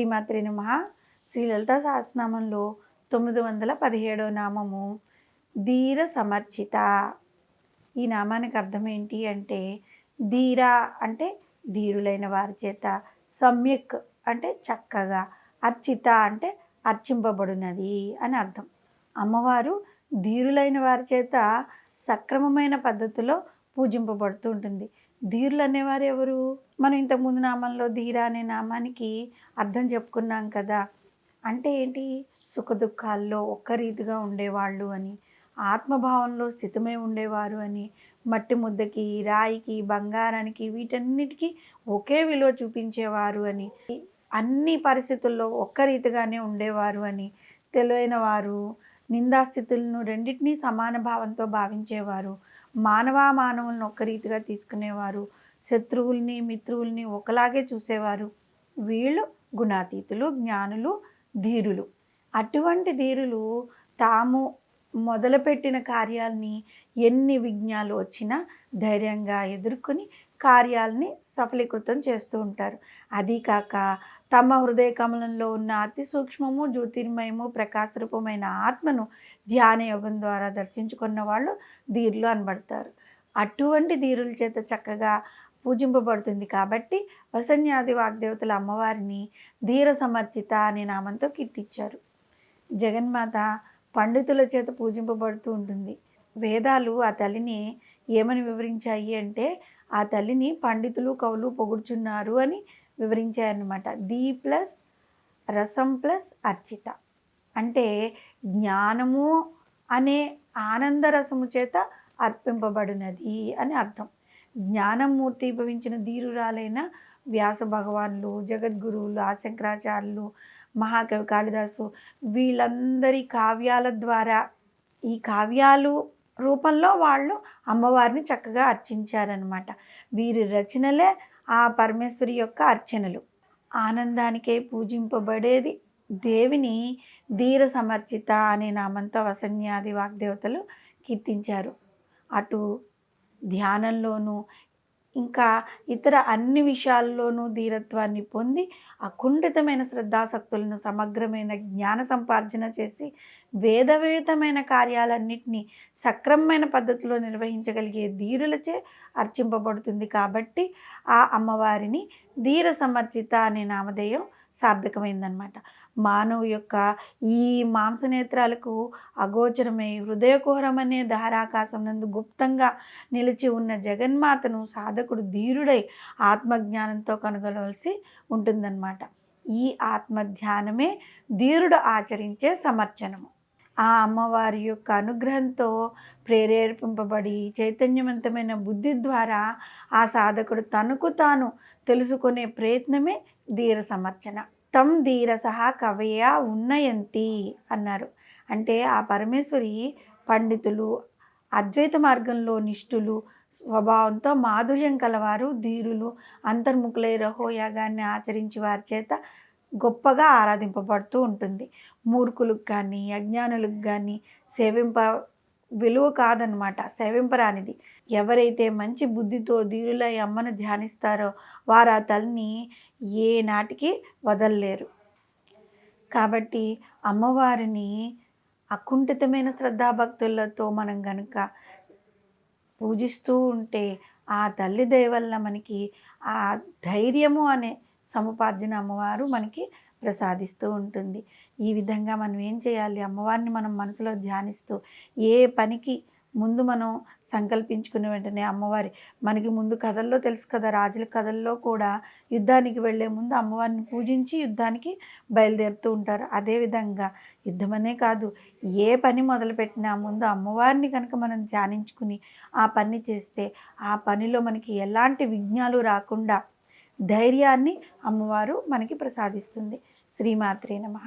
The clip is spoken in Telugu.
శ్రీమాత్రే నమః. శ్రీ లలితా సహస్రనామంలో 917వ నామము ధీర సమర్చిత. ఈ నామానికి అర్థం ఏంటి అంటే, ధీర అంటే ధీరులైన వారి చేత, సమ్యక్ అంటే చక్కగా, అర్చిత అంటే అర్చింపబడినది అని అర్థం. అమ్మవారు ధీరులైన వారి చేత సక్రమమైన పద్ధతిలో పూజింపబడుతూ ఉంటుంది. ధీరులు అనేవారు ఎవరు? మనం ఇంతకుముందు నామంలో ధీర అనే నామానికి అర్థం చెప్పుకున్నాం కదా. అంటే ఏంటి? సుఖదుఖాల్లో ఒక్క రీతిగా ఉండేవాళ్ళు అని, ఆత్మభావంలో స్థితమై ఉండేవారు అని, మట్టి ముద్దకి, రాయికి, బంగారానికి వీటన్నిటికీ ఒకే విలువ చూపించేవారు అని, అన్ని పరిస్థితుల్లో ఒక్క రీతిగానే ఉండేవారు అని, తెలివైన వారు, నిందాస్థితులను రెండింటినీ సమాన భావంతో భావించేవారు, మానవులను ఒక్క రీతిగా తీసుకునేవారు, శత్రువుల్ని మిత్రువుల్ని ఒకలాగే చూసేవారు. వీళ్ళు గుణాతీతులు, జ్ఞానులు, ధీరులు. అటువంటి ధీరులు తాము మొదలుపెట్టిన కార్యాలని ఎన్ని విఘ్నాలు వచ్చినా ధైర్యంగా ఎదుర్కొని కార్యాలని సఫలీకృతం చేస్తూ ఉంటారు. అదీ కాక తమ హృదయ కమలంలో ఉన్న అతి సూక్ష్మము, జ్యోతిర్మయము, ప్రకాశరూపమైన ఆత్మను ధ్యాన యోగం ద్వారా దర్శించుకున్న వాళ్ళు ధీరులు అనబడతారు. అటువంటి ధీరుల చేత చక్కగా పూజింపబడుతుంది కాబట్టి వసన్యాది వాగ్దేవతల అమ్మవారిని ధీర సమర్చిత అనే నామంతో కీర్తించారు. జగన్మాత పండితుల చేత పూజింపబడుతూ ఉంటుంది. వేదాలు ఆ తల్లిని ఏమని వివరించాయి అంటే, ఆ తల్లిని పండితులు కవులు పొగుడుచున్నారు అని వివరించాయన్నమాట. ధీ ప్లస్ రసం ప్లస్ అర్చిత అంటే జ్ఞానము అనే ఆనందరసము చేత అర్పింపబడినది అని అర్థం. జ్ఞానమూర్తి భవించిన ధీరురాలైన వ్యాస భగవాన్లు, జగద్గురువులు, ఆశంకరాచార్యులు, మహాకవి కాళిదాసు వీళ్ళందరి కావ్యాల ద్వారా, ఈ కావ్యాలు రూపంలో వాళ్ళు అమ్మవారిని చక్కగా అర్చించారనమాట. వీరి రచనలే ఆ పరమేశ్వరి యొక్క అర్చనలు. ఆనందానికే పూజింపబడేది దేవిని ధీర సమర్చిత అనే నామంతో వసన్యాది వాగ్దేవతలు కీర్తించారు. అటు ధ్యానంలోనూ ఇంకా ఇతర అన్ని విషయాల్లోనూ ధీరత్వాన్ని పొంది అకుంఠితమైన శ్రద్ధాసక్తులను సమగ్రమైన జ్ఞాన సంపార్జన చేసి వేదవేతమైన కార్యాలన్నింటినీ సక్రమమైన పద్ధతిలో నిర్వహించగలిగే ధీరులచే అర్చింపబడుతుంది. కాబట్టి ఆ అమ్మవారిని ధీర సమర్చిత అనే నామధేయం సార్థకమైందనమాట. మానవు యొక్క ఈ మాంసనేత్రాలకు అగోచరమై హృదయకుహరమనే ధారాకాశం నందు గుప్తంగా నిలిచి ఉన్న జగన్మాతను సాధకుడు ధీరుడై ఆత్మజ్ఞానంతో కనుగొనవలసి ఉంటుందన్నమాట. ఈ ఆత్మధ్యానమే ధీరుడు ఆచరించే సమర్చనము. ఆ అమ్మవారి యొక్క అనుగ్రహంతో ప్రేరేపింపబడి చైతన్యవంతమైన బుద్ధి ద్వారా ఆ సాధకుడు తనకు తాను తెలుసుకునే ప్రయత్నమే ధీర సమర్చన. తం ధీరసహ కవయ ఉన్నయంతి అన్నారు. అంటే ఆ పరమేశ్వరి పండితులు, అద్వైత మార్గంలో నిష్ఠులు, స్వభావంతో మాధుర్యం కలవారు, ధీరులు, అంతర్ముఖులై రహోయాగాన్ని ఆచరించి వారి చేత గొప్పగా ఆరాధింపబడుతూ ఉంటుంది. మూర్ఖులకు కానీ అజ్ఞానులకు కానీ విలువ కాదనమాట, సేవింపరానిది. ఎవరైతే మంచి బుద్ధితో ధీరులై అమ్మను ధ్యానిస్తారో వారు ఆ తల్లిని ఏ నాటికి వదలలేరు. కాబట్టి అమ్మవారిని అకుంఠితమైన శ్రద్ధాభక్తులతో మనం గనుక పూజిస్తూ ఉంటే ఆ తల్లి దయ వల్ల మనకి ఆ ధైర్యము అనే సముపార్జన అమ్మవారు మనకి ప్రసాదిస్తూ ఉంటుంది. ఈ విధంగా మనం ఏం చేయాలి? అమ్మవారిని మనం మనసులో ధ్యానిస్తూ ఏ పనికి ముందు మనం సంకల్పించుకునే వెంటనే అమ్మవారి మనకి ముందు కథల్లో తెలుసు కదా, రాజుల కథల్లో కూడా యుద్ధానికి వెళ్ళే ముందు అమ్మవారిని పూజించి యుద్ధానికి బయలుదేరుతూ ఉంటారు. అదేవిధంగా యుద్ధమనే కాదు, ఏ పని మొదలుపెట్టినా ముందు అమ్మవారిని కనుక మనం ధ్యానించుకుని ఆ పని చేస్తే ఆ పనిలో మనకి ఎలాంటి విఘ్నాలు రాకుండా ధైర్యాన్ని అమ్మవారు మనకి ప్రసాదిస్తుంది. శ్రీమాత్రే నమః.